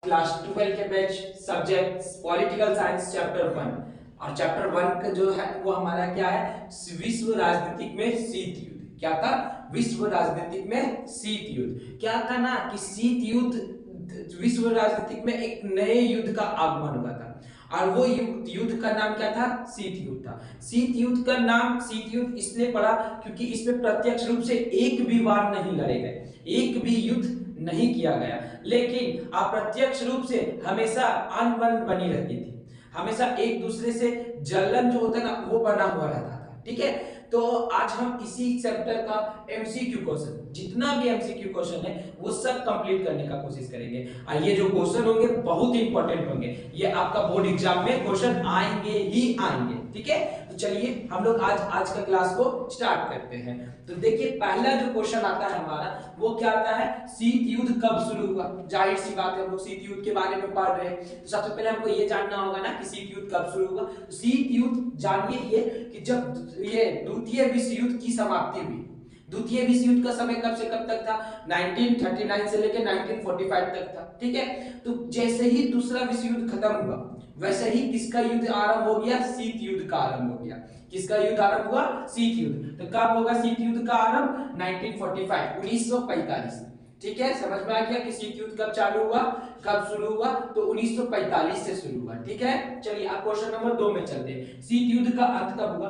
Class 12 के batch subject political science chapter 1। और chapter 1 का जो है वो हमारा क्या है, विश्व राजनीतिक में शीत युद्ध। क्या था? विश्व राजनीतिक में शीत युद्ध। क्या था ना कि शीत युद्ध, विश्व राजनीतिक में एक नए युद्ध का आगमन हुआ था और वो युद्ध का नाम क्या था? शीत युद्ध था। शीत युद्ध का नाम शीत युद्ध इसलिए पड़ा क्योंकि इसमें प्रत्यक्ष रूप से एक भी वार नहीं लड़े गए, एक भी युद्ध नहीं किया गया, लेकिन अप्रत्यक्ष रूप से हमेशा अनबन बनी रहती थी, हमेशा एक दूसरे से जलन जो होता है ना वो बना हुआ रहता था। ठीक है, तो आज हम इसी चैप्टर का एमसीक्यू क्वेश्चन, जितना भी एमसीक्यू क्वेश्चन है वो सब कंप्लीट करने का कोशिश करेंगे। और ये जो क्वेश्चन होंगे बहुत इंपॉर्टेंट होंगे, ये आपका बोर्ड एग्जाम में क्वेश्चन आएंगे ही आएंगे। ठीक है, तो चलिए हम लोग आज का क्लास को स्टार्ट करते हैं। तो देखिए पहला जो क्वेश्चन आता है हमारा वो क्या आता है, शीत युद्ध कब शुरू हुआ। जाहिर सी बात है हम लोग शीत युद्ध के बारे में पढ़ रहे हैं, तो सबसे पहले हमको ये जानना होगा ना कि शीत युद्ध कब शुरू हुआ। तो शीत युद्ध जानिए ये कि जब ये द्वितीय विश्व युद्ध की समाप्ति हुई। द्वितीय विश्व युद्ध का समय कब से कब तक था? 1939 से लेकर 1945 तक था। ठीक है, तो जैसे ही दूसरा विश्व युद्ध खत्म हुआ वैसे ही किसका युद्ध आरंभ हो गया? शीत युद्ध का आरंभ हो गया। किसका युद्ध आरंभ हुआ? शीत युद्ध। तो कब होगा शीत युद्ध का आरंभ? 1945, 1945। ठीक है, समझ में आ गया कि शीत युद्ध कब चालू हुआ, कब शुरू हुआ? तो 1945 से शुरू हुआ। ठीक है, चलिए अब क्वेश्चन नंबर 2 में चलते हैं। शीत युद्ध का अंत कब हुआ?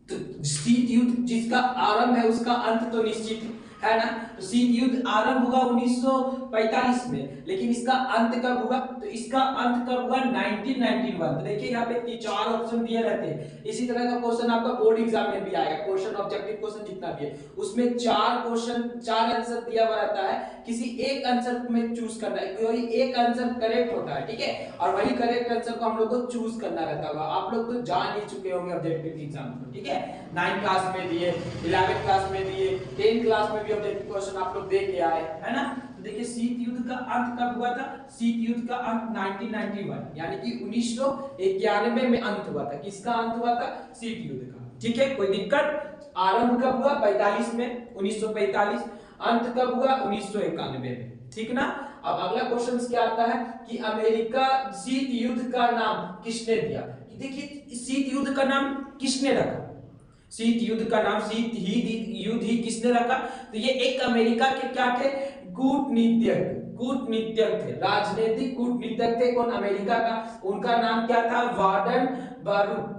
तो शीत युद्ध जिसका आरंभ है उसका अंत तो निश्चित है ना। तो शीत युद्ध आरंभ हुआ 1945 में, लेकिन इसका अंत कब हुआ? तो इसका अंत कब हुआ? 1991। तो देखिए यहाँ पे 4 ऑप्शन दिए रहते हैं। इसी तरह का क्वेश्चन आपका बोर्ड एग्जाम में भी आएगा, क्वेश्चन ऑब्जेक्टिव क्वेश्चन जितना भी है उसमें 4 क्वेश्चन 4 आंसर दिया हुआ रहता है, किसी एक आंसर में चूज करना है, कोई एक आंसर करेक्ट होता है। ठीक है, और वही करेक्ट आंसर को हम लोग को चूज करना रहता होगा। आप लोग तो जान ही चुके होंगे ऑब्जेक्टिव एग्जाम को। ठीक है, 9th क्लास में दिए, 11th क्लास में दिए, 10th क्लास में भी ऑब्जेक्टिव क्वेश्चन आप लोग दे के आए है ना। तो देखिए शीत युद्ध का अंत कब हुआ था? शीत युद्ध का अंत 1991 यानी कि 1991 में अंत हुआ था। किसका अंत हुआ था? शीत युद्ध का। ठीक है, कोई दिक्कत? आरंभ कब हुआ? 45 में, 1945। अंत कब हुआ? 1991 में। ठीक ना। अब अगला क्वेश्चन क्या आता है कि अमेरिका शीत युद्ध का नाम किसने दिया? देखिए शीत युद्ध का नाम किसने रखा? शीत युद्ध का नाम शीत युद्ध ही किसने रखा? तो ये एक अमेरिका के क्या थे? कूटनीतिज्ञ थे, राजनीतिक कूटनीतिज्ञ थे। कौन? अमेरिका का। उनका नाम क्या था? वार्डन बारूक।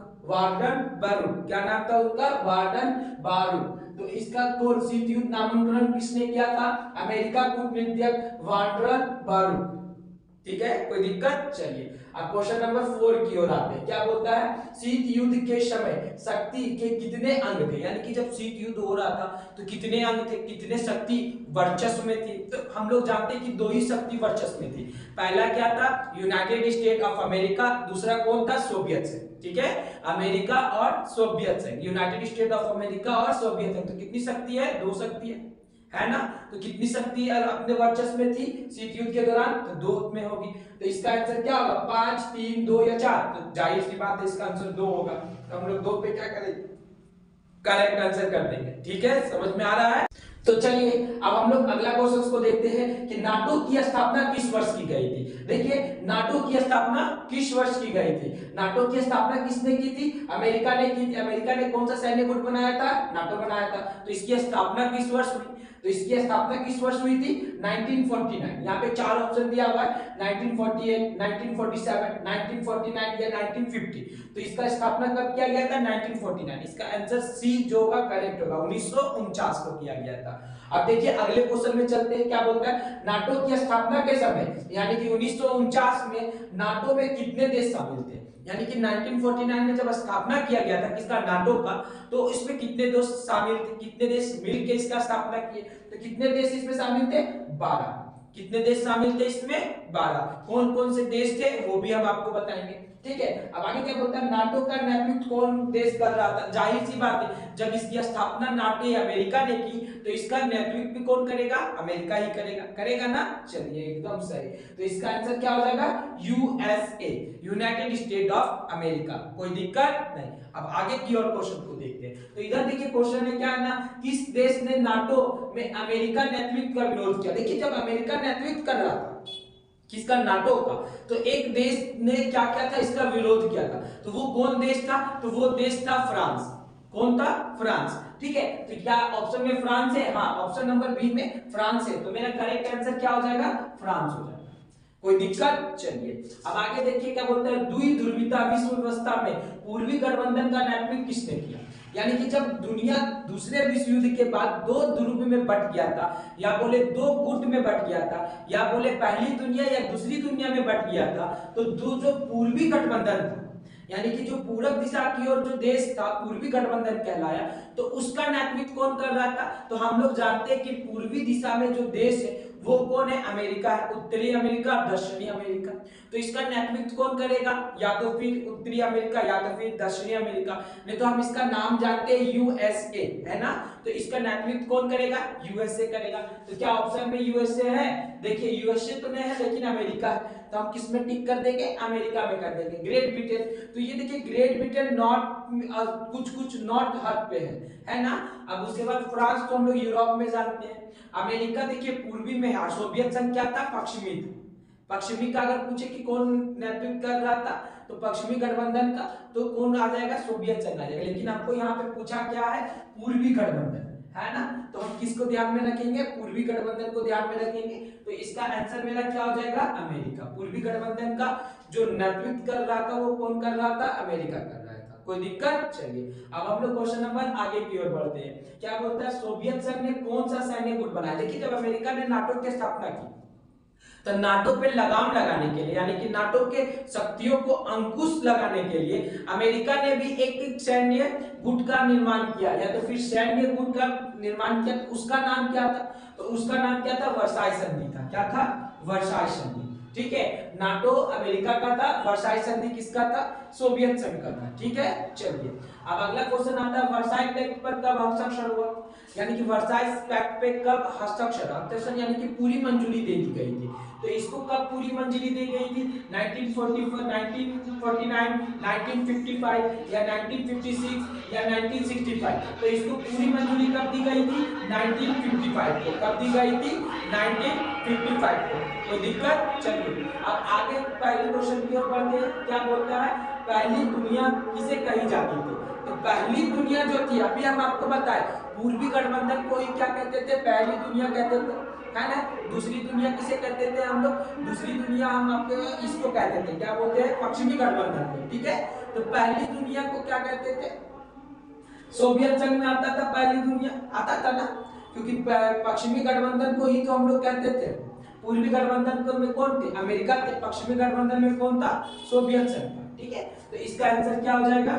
क्या नाम था उनका? वार्डन बारूक। तो इसका कौन शीत युद्ध नामकरण किसने किया था? अमेरिका कूटनीतिज्ञ वार्डन बारूक। ठीक है, कोई दिक्कत? चलिए अब क्वेश्चन नंबर 4 की ओर आते हैं। क्या बोलता है? शीत युद्ध के समय शक्ति के कितने अंग थे? यानी कि जब शीत युद्ध हो रहा था तो कितने अंग थे, कितने शक्ति वर्चस्व में थी? तो हम लोग जानते हैं कि 2 ही शक्ति वर्चस्व में थी। पहला क्या था? United state of America. दूसरा कौन था? सोवियत संघ। ठीक है, अमेरिका और सोवियत संघ, यूनाइटेड स्टेट ऑफ अमेरिका और सोवियत संघ। तो कितनी शक्ति है? 2 शक्ति है ना। तो कितनी शक्ति अपने वर्चस्व में थी शीत युद्ध के दौरान? तो 2 में होगी। तो इसका आंसर क्या होगा? 5, 3, 2 या 4? तो जाहिर सी बात है इसका आंसर 2 होगा। तो हम लोग 2 पे क्या करेंगे? करेक्ट आंसर कर देंगे। ठीक है, समझ में आ रहा है। तो चलिए अब हम लोग अगला क्वेश्चन को देखते हैं कि नाटो की स्थापना किस वर्ष की गई थी। देखिए नाटो की स्थापना किस वर्ष की गई थी? नाटो की स्थापना किसने की थी? अमेरिका ने की थी। अमेरिका ने कौन सा सैन्य गुट बनाया था? नाटो बनाया था। तो इसकी स्थापना किस वर्ष हुई? तो इसकी स्थापना किस वर्ष हुई थी? 1949। यहाँ पे 4 ऑप्शन दिया हुआ है, 1948, 1947, 1949 या 1950। तो इसका स्थापना कब किया गया था? 1949। इसका आंसर सी जो होगा करेक्ट होगा, 1949 को किया गया था। अब देखिए अगले क्वेश्चन में चलते हैं। क्या बोलता है? नाटो की स्थापना के समय यानी कि 1949 में नाटो में कितने देश शामिल थे? यानी कि 1949 में जब स्थापना किया गया था किसका? नाटो का, तो इसमें कितने देश शामिल थे? कितने देश मिलकर इसका स्थापना किए? तो कितने देश इसमें शामिल थे? 12। कितने देश शामिल थे इसमें? 12। कौन कौन से देश थे वो भी हम आपको बताएंगे। ठीक है, अब आगे क्या बोलता है? नाटो का नेतृत्व कौन देश कर रहा था? जाहिर सी बात है जब इसकी स्थापना नाटो या अमेरिका ने की तो इसका नेतृत्व भी कौन करेगा? अमेरिका ही करेगा ना। चलिए एकदम सही। तो इसका आंसर क्या हो जाएगा? USA, United state of America. कोई दिक्कत नहीं। अब आगे की और क्वेश्चन को देखते हैं। तो इधर देखिए क्वेश्चन है क्या है ना, किस देश ने नाटो में अमेरिका नेतृत्व का विरोध किया? देखिए जब अमेरिका नेतृत्व कर रहा था किसका? नाटो का। तो एक देश ने क्या किया था? इसका विरोध किया था। तो वो कौन देश था? तो वो देश था फ्रांस। कौन था? फ्रांस। ठीक है, तो क्या ऑप्शन में फ्रांस है? हाँ, ऑप्शन नंबर बी में फ्रांस है। तो मेरा करेक्ट आंसर क्या हो जाएगा? फ्रांस हो जाएगा। कोई दिक्कत? चलिए अब आगे देखिए क्या बोलता है। द्वि ध्रुवीता विश्व व्यवस्था में पूर्वी गठबंधन का नेतृत्व किसने किया? यानी कि जब दुनिया दूसरे विश्व युद्ध के बाद दो ध्रुव में बट गया था, या बोले दो गुट में बट गया था, या बोले पहली दुनिया या दूसरी दुनिया में बट गया था, तो दो जो पूर्वी गठबंधन था, यानी कि जो पूरब दिशा की ओर जो देश था, पूर्वी गठबंधन कहलाया, तो उसका नेतृत्व कौन कर रहा था? तो हम लोग जानते हैं कि पूर्वी दिशा में जो देश है वो कौन है? अमेरिका है। उत्तरी अमेरिका, दक्षिणी अमेरिका। तो इसका नेतृत्व कौन करेगा? या तो फिर उत्तरी अमेरिका या तो फिर दक्षिणी अमेरिका, नहीं तो हम इसका नाम जानते हैं यूएसए, है ना। तो इसका नेतृत्व कौन करेगा? यूएसए करेगा। तो क्या ऑप्शन में यूएसए है? देखिए यूएसए तो नहीं है लेकिन अमेरिका है, तो हम किस में टिक कर देंगे? अमेरिका में कर देंगे। ग्रेट ब्रिटेन, तो ये देखिए ग्रेट ब्रिटेन नॉर्थ कुछ नॉर्थ हद पे है ना। अब उसके बाद फ्रांस तो हम लोग यूरोप में जानते हैं। अमेरिका देखिए पूर्वी में है। सोवियत संघ क्या था? पश्चिमी था। पश्चिमी का अगर पूछे कि कौन नेतृत्व कर रहा था, तो पश्चिमी गठबंधन का, तो कौन आ जाएगा? सोवियत संघ आ जाएगा। लेकिन आपको यहाँ पे पूछा क्या है? पूर्वी गठबंधन, है ना। तो हम किसको ध्यान में रखेंगे? पूर्वी गठबंधन को ध्यान में रखेंगे। तो इसका आंसर मेरा क्या हो जाएगा? अमेरिका। पूर्वी गठबंधन का जो नेतृत्व कर रहा था वो कौन कर रहा था? अमेरिका कर रहा था। कोई दिक्कत? चलिए अब हम लोग क्वेश्चन नंबर आगे की ओर बढ़ते हैं। क्या बोलता है? सोवियत संघ ने कौन सा सैन्य गुट बनाया? देखिए जब अमेरिका ने नाटो की स्थापना की, तो नाटो पे लगाम लगाने के लिए, यानी कि नाटो के शक्तियों को अंकुश लगाने के लिए अमेरिका ने भी एक सैन्य गुट का निर्माण किया, या तो फिर सैन्य गुट का निर्माण किया। उसका नाम क्या था? तो उसका नाम क्या था? वर्साई संधि था। क्या था? वर्साई संधि। ठीक है, नाटो अमेरिका का था, वर्साई संधि किसका था? सोवियत संघ का था। ठीक है, चलिए अब अगला क्वेश्चन आता है, वर्साई पैक्ट पर कब हस्ताक्षर हुआ? यानी कि वर्साई पैक्ट पे कब हस्ताक्षर यानी कि पूरी मंजूरी दे दी गई थी। तो इसको कब पूरी मंजूरी दी गई थी? 1944, 1949, 1955 या 1956 या 1965? तो इसको पूरी मंजूरी कब दी गई थी? 1955 को। कब दी गई थी? 1955 को। कोई दिक्कत? चलिए अब आगे पहले क्वेश्चन की ओर बढ़ते हैं। क्या बोलता है? पहली दुनिया किसे कही जाती थी? तो पहली दुनिया जो थी, अभी हम आपको बताएं, पूर्वी गठबंधन को ही क्या कहते थे? पहली दुनिया कहते थे, है ना। दूसरी दुनिया किसे कहते थे हम लोग? दूसरी दुनिया हम आपको इसको कहते थे, क्या बोलते हैं? पश्चिमी गठबंधन को। ठीक है, तो पहली दुनिया को क्या कहते थे? सोवियत संघ में आता था पहली दुनिया, आता था ना, क्योंकि पश्चिमी गठबंधन को ही तो हम लोग कहते थे। पूर्वी गठबंधन में कौन थे? अमेरिका थे। पश्चिमी गठबंधन में कौन था? सोवियत संघ था। ठीक है, तो इसका आंसर क्या हो जाएगा?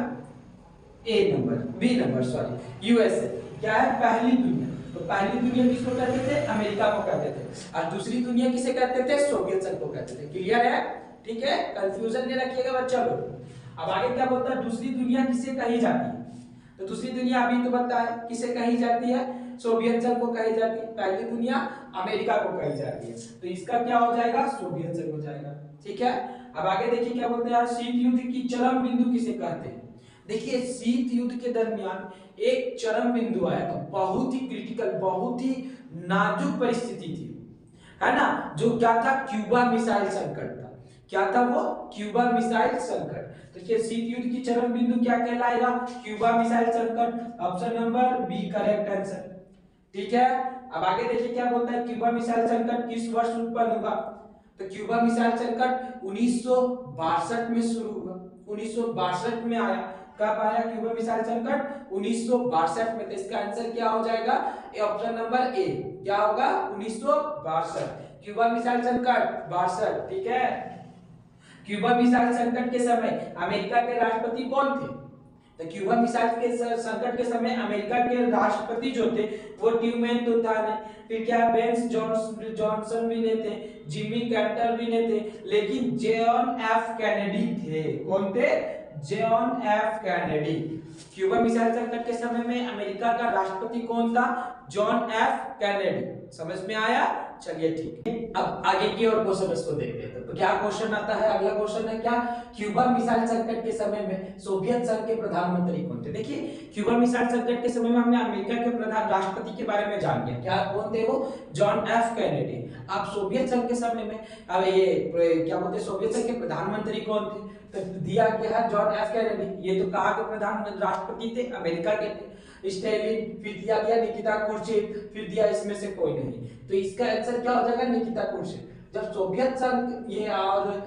A number, B number, sorry, USA. क्या है? पहली दुनिया। तो पहली दुनिया किसको कहते थे? अमेरिका को कहते थे। और दूसरी दुनिया किसे कहते थे? सोवियत संघ को कहते थे। क्लियर है? ठीक है, कंफ्यूजन नहीं रखिएगा बच्चा लोग। अब आगे क्या बोलता है? दूसरी दुनिया किसे कही जाती है? तो दूसरी दुनिया अभी तो बताया किसे कही जाती है? सोवियत संघ को कही जाती है। पहली दुनिया अमेरिका को कही जाती है। तो इसका क्या हो जाएगा? सोवियत संघ हो जाएगा। ठीक है, अब आगे देखिए क्या बोलते हैं, शीत युद्ध की चरम बिंदु किसे कहते हैं? देखिए शीत युद्ध के दरमियान एक चरम बिंदु आया था, बहुत ही क्रिटिकल, बहुत ही नाजुक परिस्थिति थी, है ना। जो क्या था? क्यूबा मिसाइल संकट था। क्या था वो? क्यूबा मिसाइल संकट। तो ये शीत युद्ध की चरम बिंदु क्या कहलाएगा? क्यूबा मिसाइल संकट। Option number B correct answer. ठीक है, अब आगे देखिए क्या बोलता है, क्यूबा मिसाइल संकट किस वर्ष उत्पन्न हुआ? तो क्यूबा मिसाइल संकट 1962 में शुरू हुआ, 1962 में आया। कब आया क्यूबा मिसाइल संकट? 1962 में। तो इसका आंसर क्या हो जाएगा? Option number A. क्या होगा? 1962। क्यूबा मिसाइल संकट 62। ठीक है, क्यूबा मिसाइल संकट के समय अमेरिका के राष्ट्रपति कौन थे? तो क्यूबा मिसाइल के संकट के समय अमेरिका के राष्ट्रपति जो थे वो ट्रूमैन तो था नहीं, फिर क्या बेंस जॉनसन भी नहीं थे, जिमी कार्टर भी नहीं थे, लेकिन जॉन एफ कैनेडी थे। कौन थे? John F Kennedy. Cuba missile संकट के समय में अमेरिका का राष्ट्रपति कौन था? John F Kennedy. समझ में आया? चलिए ठीक है, अब आगे की और क्वेश्चन इसको देखते हैं। तो क्या क्वेश्चन आता है, अगला क्वेश्चन है क्या, क्यूबा मिसाइल संकट के समय में सोवियत संघ के प्रधानमंत्री कौन थे। देखिए क्यूबा मिसाइल संकट के समय में हमने अमेरिका के प्रधान राष्ट्रपति के बारे में जान लिया, क्या कौन थे वो, जॉन एफ कैनेडी। अब सोवियत संघ के समय में अब ये क्या बोलते हैं, सोवियत संघ के प्रधानमंत्री कौन थे, तो दिया क्या है, जॉन एफ कैनेडी। ये तो कहा के प्रधान राष्ट्रपति थे, अमेरिका के थे। स्टालिन, फिर दिया गया निकिता क्रुश्चेव, फिर दिया इसमें से कोई नहीं। तो इसका आंसर क्या हो जाएगा, निकिता क्रुश्चेव। जब सोवियत संघ ये और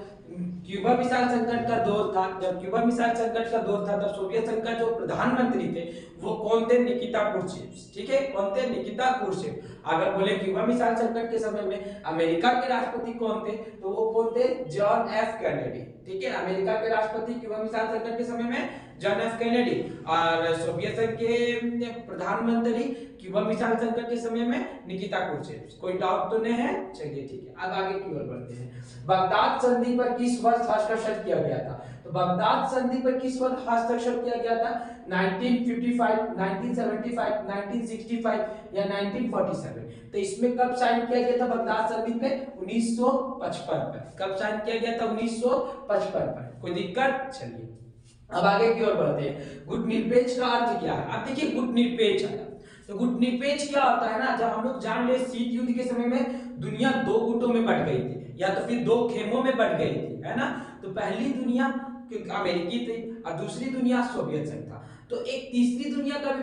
क्यूबा मिसाइल संकट का दौर था, जब क्यूबा मिसाइल संकट का दौर था तब सोवियत संघ का जो प्रधानमंत्री थे वो कौन थे, निकिता क्रुश्चेव। ठीक है, कौन थे, निकिता क्रुश्चेव। अगर बोले क्यूबा मिसाइल संकट के समय में अमेरिका के राष्ट्रपति कौन थे, तो वो कौन थे, जॉन एफ कैनेडी। ठीक है, अमेरिका के राष्ट्रपति क्यूबा मिसाइल संकट के समय में जॉन एफ कैनेडी, और सोवियत संघ के प्रधानमंत्री क्यूबा मिसाइल संकट के समय में निकिता क्रुश्चेव। कोई डाउट तो नहीं है, चलिए ठीक है। अब आगे की ओर बढ़ते हैं। बगदाद संधि पर किस वर्ष हस्ताक्षर किया गया था, तो बगदाद संधि पर किस वर्ष हस्ताक्षर किया गया था, 1955, 1975, 1965 या 1947। तो इसमें कब साइन किया गया था बगदाद संधि पे, 1955 पर। कब साइन किया गया था, 1955 पर। कोई दिक्कत, चलिए अब आगे की ओर बढ़ते हैं। गुटनिरपेक्ष का अर्थ क्या है। अब देखिए गुटनिरपेक्ष आया, तो गुटनिरपेक्ष क्या होता है ना, जब हम लोग जान ले शीत युद्ध के समय में दुनिया दो गुटों में बट गई थी, या तो फिर दो खेमों में बट गई थी, है ना। तो पहली दुनिया अमेरिकी थी और दूसरी दुनिया सोवियत संघ था। तो एक तीसरी दुनिया का भी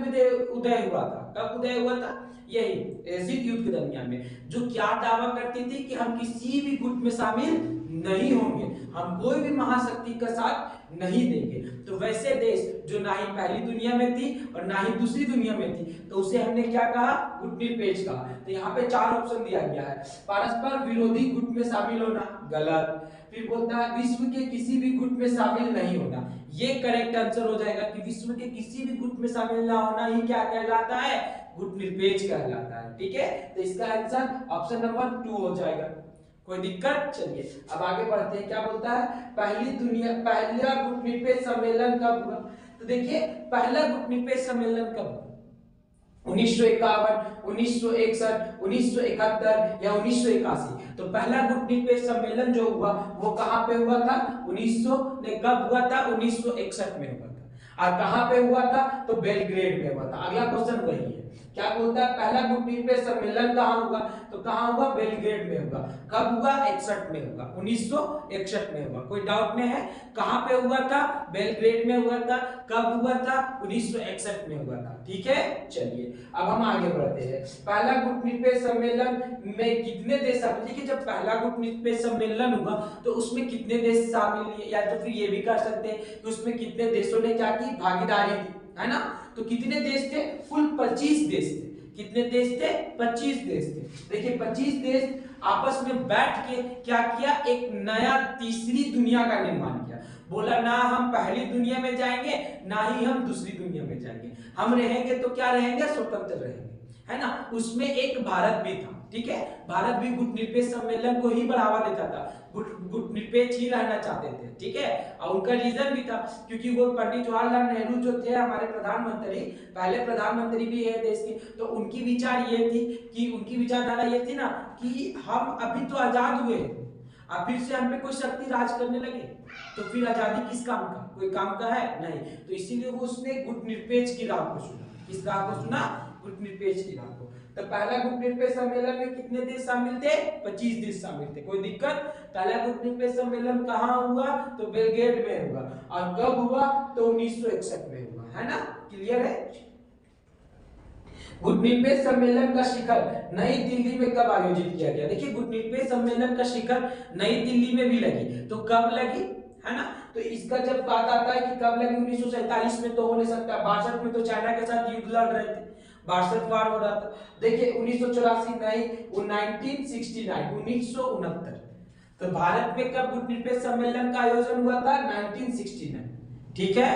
उदय हुआ था। कब उदय हुआ था, यही शीत युद्ध के दरमियान में, जो क्या दावा करती थी कि हम किसी भी गुट में शामिल नहीं होंगे, हम कोई भी महाशक्ति का साथ नहीं देंगे। तो वैसे देश जो ना ही पहली दुनिया में थी और ना ही दूसरी दुनिया में थी, तो उसे हमने क्या कहा, गुटनिरपेक्ष कहा। तो यहाँ पे चार ऑप्शन दिया गया है। परस्पर विरोधी गुट में शामिल होना, गलत। फिर बोलता है विश्व के किसी भी गुट में शामिल नहीं होना, ये करेक्ट आंसर हो जाएगा कि विश्व के किसी भी गुट में शामिल ना होना ही क्या कहलाता है, गुटनिरपेक्ष कहलाता है। ठीक है, तो इसका आंसर ऑप्शन नंबर 2 हो जाएगा। कोई दिक्कत, चलिए अब आगे बढ़ते हैं। क्या बोलता है, पहला गुटनिरपेक्ष सम्मेलन कब हुआ। तो देखिए पहला गुटनिरपेक्ष सम्मेलन कब हुआ, 1951, 1961, 1971 या 1981। तो पहला गुटनिरपेक्ष सम्मेलन जो हुआ वो कहां पे हुआ था, 1961 में हुआ था। और कहां पे हुआ था, तो बेलग्रेड में हुआ था। अगला क्वेश्चन वही है, क्या बोलता है, पहला गुटनिरपेक्ष सम्मेलन कहां हुआ, तो कहां हुआ, बेलग्रेड में हुआ। कब हुआ, 61 में हुआ, 1961 में हुआ। कोई डाउट नहीं है, कहां पे हुआ था, बेलग्रेड में हुआ था। कब हुआ था, 1961 में हुआ था। ठीक है, चलिए अब हम आगे बढ़ते हैं। पहला गुटनिरपेक्ष सम्मेलन में कितने देश शामिल, देखिए जब पहला गुटनिरपेक्ष सम्मेलन हुआ तो उसमें कितने देश शामिल, या तो फिर ये भी कर सकते हैं कि उसमें कितने देशों ने क्या की, भागीदारी दी, है ना। तो कितने देश थे, कुल 25 देश थे। कितने देश थे, 25 देश थे। देखिए 25 देश आपस में बैठ के क्या किया, एक नया तीसरी दुनिया का निर्माण किया। बोला ना हम पहली दुनिया में जाएंगे, ना ही हम दूसरी दुनिया में जाएंगे, हम रहेंगे तो क्या रहेंगे, स्वतंत्र रहेंगे, है ना। उसमें एक भारत भी था। ठीक है, भारत भी गुटनिरपेक्ष सम्मेलन को ही बढ़ावा देता था, गुटनिरपेक्ष ही रहना चाहते थे। ठीक है, और उनका रीजन भी था क्योंकि वो पंडित जवाहरलाल नेहरू जो थे हमारे प्रधानमंत्री, पहले प्रधानमंत्री भी है देश के, तो उनकी विचार ये थी कि उनकी विचारधारा ये थी ना कि हम अभी तो आजाद हुए, अब फिर से हम पे कोई शक्ति राज करने लगे तो फिर आजादी किस काम का, कोई काम का है नहीं। तो इसीलिए वो उसने गुटनिरपेक्ष की राह को चुना। किस राह को चुना, गुटनिरपेक्ष की राह को। तो पहला गुटनिरपेक्ष सम्मेलन में कितने देश शामिल थे, 25 देश शामिल थे। कोई दिक्कत, पहला गुटनिरपेक्ष सम्मेलन कहाँ हुआ, तो बेलग्रेड में हुआ। और कब हुआ, तो 1961 में हुआ, है ना। क्लियर है। गुटनिरपेक्ष सम्मेलन का शिखर नई दिल्ली में कब आयोजित किया गया। देखिए गुटनिरपेक्ष सम्मेलन का शिखर नई दिल्ली में भी लगी, तो कब लगी, है ना। तो इसका जब बात आता है कि कब लगी, 1947 में तो हो नहीं सकता, 62 में तो चाइना के साथ युद्ध लड़ रहे थे, 62 वार हो रहा था। देखिए 1984 नहीं, 1969। तो भारत में कब गुटनिरपेक्ष सम्मेलन का आयोजन हुआ था, 1969। ठीक है,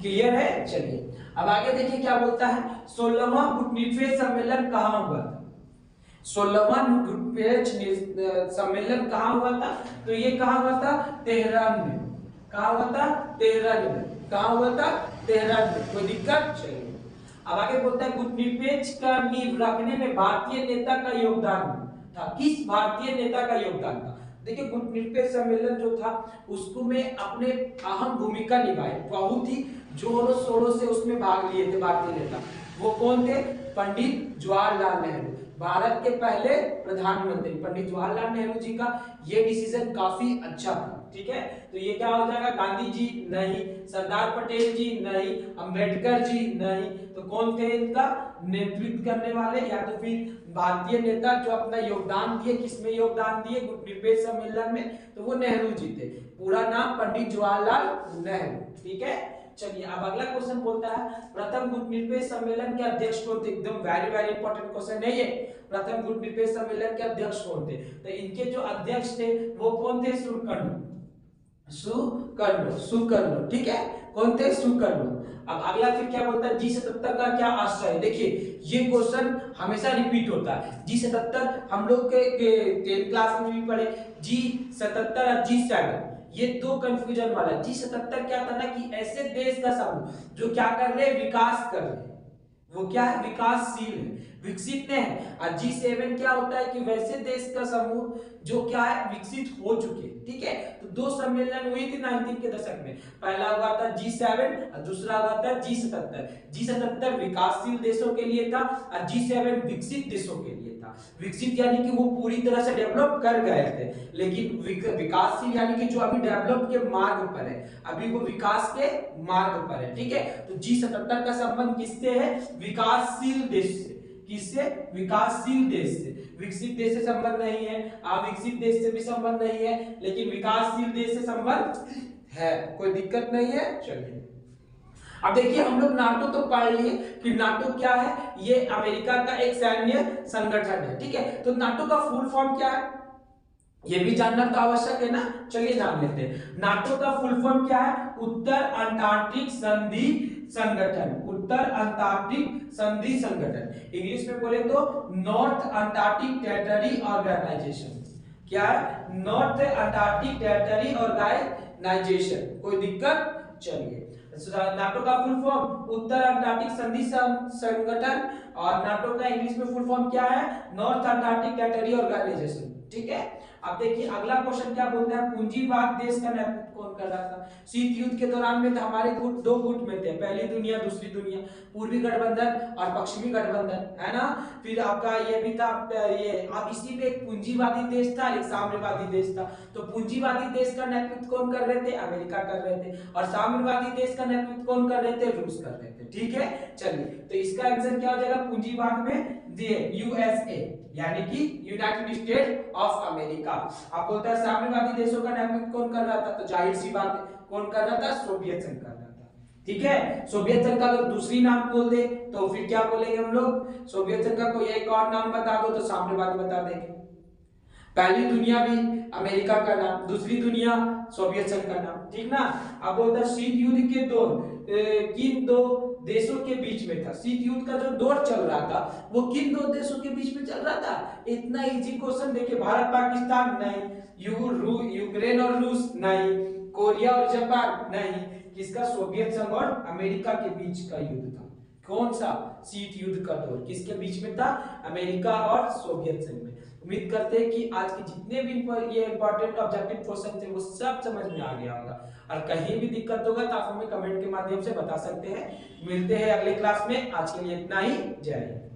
क्लियर है। चलिए अब आगे देखिए क्या बोलता है, 16वां गुटनिरपेक्ष सम्मेलन कहाँ हुआ था। 16वां गुटनिरपेक्ष सम्मेलन कहाँ हुआ था, तो ये कहाँ हुआ था, तेहरान में। कहाँ हुआ था, तेहरान में। कहाँ हुआ था, तेहरान में। कोई दिक्कत, चलिए अब आगे बोलता है गुटनिरपेक्ष का नींव रखने में भारतीय नेता का योगदान। था, किस भारतीय नेता का योगदान था। देखिए गुटनिरपेक्ष सम्मेलन जो था उसको में अपने अहम भूमिका निभाई, बहुत ही जोरों शोरों से उसमें भाग लिए थे भारतीय नेता। वो कौन थे? पंडित जवाहरलाल नेहरू, भारत के पहले प्रधानमंत्री पंडित जवाहरलाल नेहरू जी का ये डिसीजन काफी अच्छा था। ठीक है, तो ये क्या हो जाएगा? गांधी जी नहीं, सरदार पटेल जी नहीं, अंबेडकर जी नहीं, तो कौन थे इनका नेतृत्व करने वाले? या तो फिर भारतीय नेता जो अपना योगदान दिए, किसमें योगदान दिए? गुटनिरपेक्ष सम्मेलन में, तो वो नेहरू जी थे। पूरा नाम पंडित जवाहरलाल नेहरू। ठीक है, चलिए अब अगला क्वेश्चन बोलता है प्रथम गुटनिरपेक्ष सम्मेलन के अध्यक्ष कौन थे? एकदम वेरी वेरी इंपॉर्टेंट क्वेश्चन है ये। प्रथम गुटनिरपेक्ष सम्मेलन के अध्यक्ष कौन थे? तो इनके जो अध्यक्ष थे वो कौन थे? सुकर्णो। ठीक है, कौन थे? सुकर्णो। अब अगला फिर क्या बोलता है? G77 का क्या आश्रय है? देखिए ये क्वेश्चन हमेशा रिपीट होता है। G77 हम लोग के 10th क्लास में भी पढ़े, G77 और G7 ये दो कंफ्यूजन वाला है। G77 क्या था ना कि ऐसे देश का समूह जो क्या कर रहे हैं? विकास कर रहे हैं, वो क्या है? विकासशील है, विकसित नहीं है। और G7 क्या होता है कि वैसे देश का समूह जो क्या है? विकसित हो चुके। ठीक है, तो दो सम्मेलन हुई थी 19 के दशक में। पहला हुआ था G7 और दूसरा हुआ था G77। G77 विकासशील देशों के लिए था और G7 विकसित देशों के लिए था। विकसित यानी कि वो पूरी तरह से डेवलप कर गए थे, लेकिन विकासशील यानी कि जो अभी डेवलप के मार्ग पर है, अभी वो विकास के मार्ग पर है। ठीक है, तो G77 का संबंध किससे है? विकासशील देश से। किससे? विकासशील देश से। विकसित देश से संबंध नहीं है, अविकसित देश से भी संबंध नहीं है, लेकिन विकासशील देश से संबंध है। कोई दिक्कत नहीं है। चलिए अब देखिए हम लोग नाटो तो पढ़ लिए कि नाटो क्या है? ये अमेरिका का एक सैन्य संगठन है। ठीक है, तो नाटो का फुल फॉर्म क्या है? ये भी जानना तो आवश्यक है ना। चलिए जान लेते हैं। नाटो का फुल फॉर्म क्या है? उत्तर अंटार्कटिक संधि संगठन। उत्तर अंटार्कटिक संधि संगठन, इंग्लिश में बोले तो नॉर्थ अंटार्कटिक टेरिटरी ऑर्गेनाइजेशन। क्या है? North Antarctic territory organisation. कोई दिक्कत? चलिए नाटो का फुल फॉर्म उत्तर अंटार्कटिक संधि संगठन, और नाटो का इंग्लिश में फुल फॉर्म क्या है? North Antarctic territory organisation. ठीक है, अब देखिए अगला क्वेश्चन क्या बोलता है? पूंजीवाद देश का नेतृत्व कौन कर रहा था? शीत युद्ध के दौरान में तो हमारे गुट दो गुट में थे, पहली दुनिया दूसरी दुनिया, पूर्वी गठबंधन और पश्चिमी गठबंधन, है ना। फिर आपका ये भी था, ये अब इसी में एक पूंजीवादी देश था, एक साम्यवादी देश था। तो पूंजीवादी देश का नेतृत्व कौन कर रहे थे? अमेरिका कर रहे थे। और साम्यवादी देश का नेतृत्व कौन कर रहे थे? रूस कर रहे थे। ठीक है, चलिए तो इसका आंसर क्या हो जाएगा? पूंजीवाद में यूएसए यानी कि यूनाइटेड स्टेट ऑफ अमेरिका। आप बोलते हैं साम्यवादी देशों का नेतृत्व कौन कर रहा था? तो जाहिर सी बात है कौन कर रहा था? सोवियत संघ कर रहा था। ठीक है, सोवियत संघ का अगर दूसरी नाम बोल दे तो फिर क्या बोलेंगे हम लोग? सोवियत संघ का कोई एक और नाम बता दो तो साम्यवादी बता देंगे। पहली दुनिया भी अमेरिका का नाम, दूसरी दुनिया सोवियत संघ का नाम। ठीक ना। अब बोलता है शीत युद्ध के दौर किन दो देशों के बीच में था? शीत युद्ध का जो दौर चल रहा था वो किन दो देशों के बीच में चल रहा था? इतना इजी क्वेश्चन। देखिए भारत पाकिस्तान नहीं, यूक्रेन और रूस नहीं, कोरिया और जापान नहीं, किसका? सोवियत संघ और अमेरिका के बीच का युद्ध था। कौन सा? शीत युद्ध का दौर किसके बीच में था? अमेरिका और सोवियत संघ में। उम्मीद करते हैं कि आज के जितने भी ये इंपॉर्टेंट ऑब्जेक्टिव क्वेश्चन थे वो सब समझ में आ गया होगा। और कहीं भी दिक्कत होगा तो आप हमें कमेंट के माध्यम से बता सकते हैं। मिलते हैं अगले क्लास में। आज के लिए इतना ही। जय हिंद।